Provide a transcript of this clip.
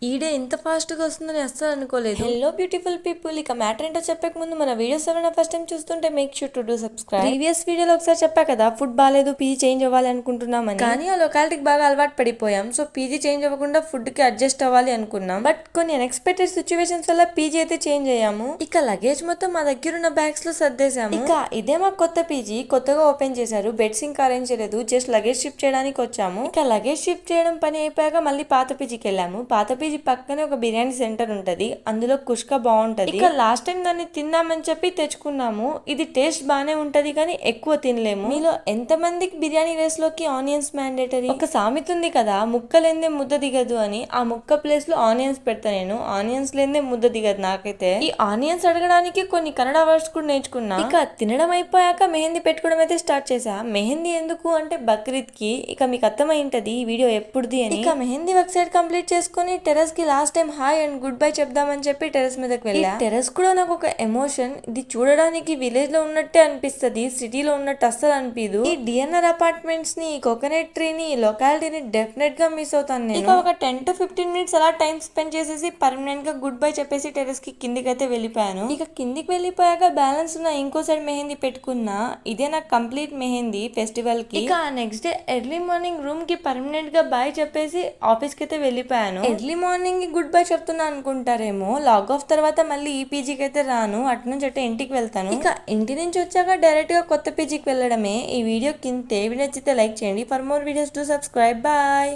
ఈడే ఇంత ఫాస్ట్గా వస్తుందని అస్సలు అనుకోలేదు. హలో బ్యూటిఫుల్ పీపుల్, ఇక మ్యాటర్ ఏంటో చెప్పక ముందు మన వీడియోస్ ఎవరైనా ఫస్ట్ టైం చూస్తుంటే make sure to do subscribe. Previous వీడియోలో ఒకసారి చెప్పా కదా ఫుడ్ బాగాలేదు, పీజీ చేంజ్ అవ్వాలి అనుకుంటున్నామని. కానీ ఆ లొకాలిటీకి బాగా అలవాటు పడిపోయాం. సో పీజీ చేంజ్ అవ్వకుండా ఫుడ్ కి అడ్జస్ట్ అవ్వాలి అనుకున్నాం. బట్ కొన్ని అన్ఎక్స్పెక్టెడ్ సిచ్యువేషన్స్ వల్ల పీజీ అయితే చేంజ్ అయ్యాము. ఇక లగేజ్ మొత్తం మా దగ్గర ఉన్న బ్యాగ్స్ లో సర్దేశాము. ఇక ఇదే మా కొత్త పీజీ, కొత్తగా ఓపెన్ చేశారు. బెడ్స్ ఇంకా అరేంజ్ చేయలేదు, జస్ట్ లగేజ్ షిఫ్ట్ చేయడానికి వచ్చాము. ఇక లగేజ్ షిఫ్ట్ చేయడం పని అయిపోయాక మళ్ళీ పాత పీజీకి వెళ్ళాము. పాత పీజీ పక్కనే ఒక బిర్యానీ సెంటర్ ఉంటది, అందులో కుష్కా బాగుంటది. ఇక లాస్ట్ టైం దాన్ని తిందామని చెప్పి తెచ్చుకున్నాము. ఇది టేస్ట్ బానే ఉంటది కానీ ఎక్కువ తినలేము. మీలో ఎంత మందికి బిర్యానీ రైస్ లోకి ఆనియన్స్ మ్యాండేటరీ? ఒక సామెత ఉంది కదా, ముక్క లేదే ముద్ద దిగదు అని. ఆ ముక్క ప్లేస్ లో ఆనియన్స్ పెడతా నేను. ఆనియన్స్ లేదే ముద్ద దిగదు నాకైతే. ఈ ఆనియన్స్ అడగడానికి కొన్ని కన్నడ వర్డ్స్ కూడా నేర్చుకున్నా. ఇక తినడం అయిపోయాక మెహందీ పెట్టుకోవడం అయితే స్టార్ట్ చేసా. మెహందీ ఎందుకు అంటే బక్రీద్ కి. ఇక మీకు అర్థమైంటది ఈ వీడియో ఎప్పుడుది అని. ఇక మెహందీ వర్క్ సైడ్ కంప్లీట్ చేసుకుని టెర్రస్ కి last time hi and good bye చెప్దామని చెప్పి టెర్రస్ మీదకి వెళ్ళా. టెర్రస్ కూడా నాకు ఒక ఎమోషన్. ఇది చూడడానికి విలేజ్ లో ఉన్నట్టే అనిపిస్తది, సిటీలో ఉన్నట్టు అస్సలు అనిపిదు. ఈ డిఎన్ఆర్ అపార్ట్మెంట్స్ ని, కోకోనట్ ట్రీ ని, లొకాలిటీని డెఫినెట్ గా మిస్ అవుతాను నేను. ఇక ఒక 10 to 15 మినిట్స్ అలా టైం స్పెండ్ చేసేసి పర్మనెంట్ గా గుడ్ బై చెప్పేసి టెర్రస్ కి కిందికి అయితే వెళ్ళిపోయాను. ఇక కిందికి వెళ్ళిపోయాక బ్యాలెన్స్ ఉన్న ఇంకో సైడ్ మెహందీ పెట్టుకున్నా. ఇదే నాకు కంప్లీట్ మెహందీ ఫెస్టివల్ కి. ఇక next day early morning room కి పర్మనెంట్ గా బాయ్ చెప్పేసి ఆఫీస్ కి అయితే వెళ్ళిపోయాను. ఎర్లీ మార్నింగ్ గుడ్ బై చెప్తున్నా అనుకుంటారేమో, లాగ్ ఆఫ్ తర్వాత మళ్ళీ ఈ పీజీకి అయితే రాను, అటు నుంచి అంటే ఇంటికి వెళ్తాను. ఇక ఇంటి నుంచి వచ్చాక డైరెక్ట్ గా కొత్త పీజీకి వెళ్ళడమే. ఈ వీడియో కింద వీడియో నచ్చితే లైక్ చేయండి. For more videos to subscribe. Bye.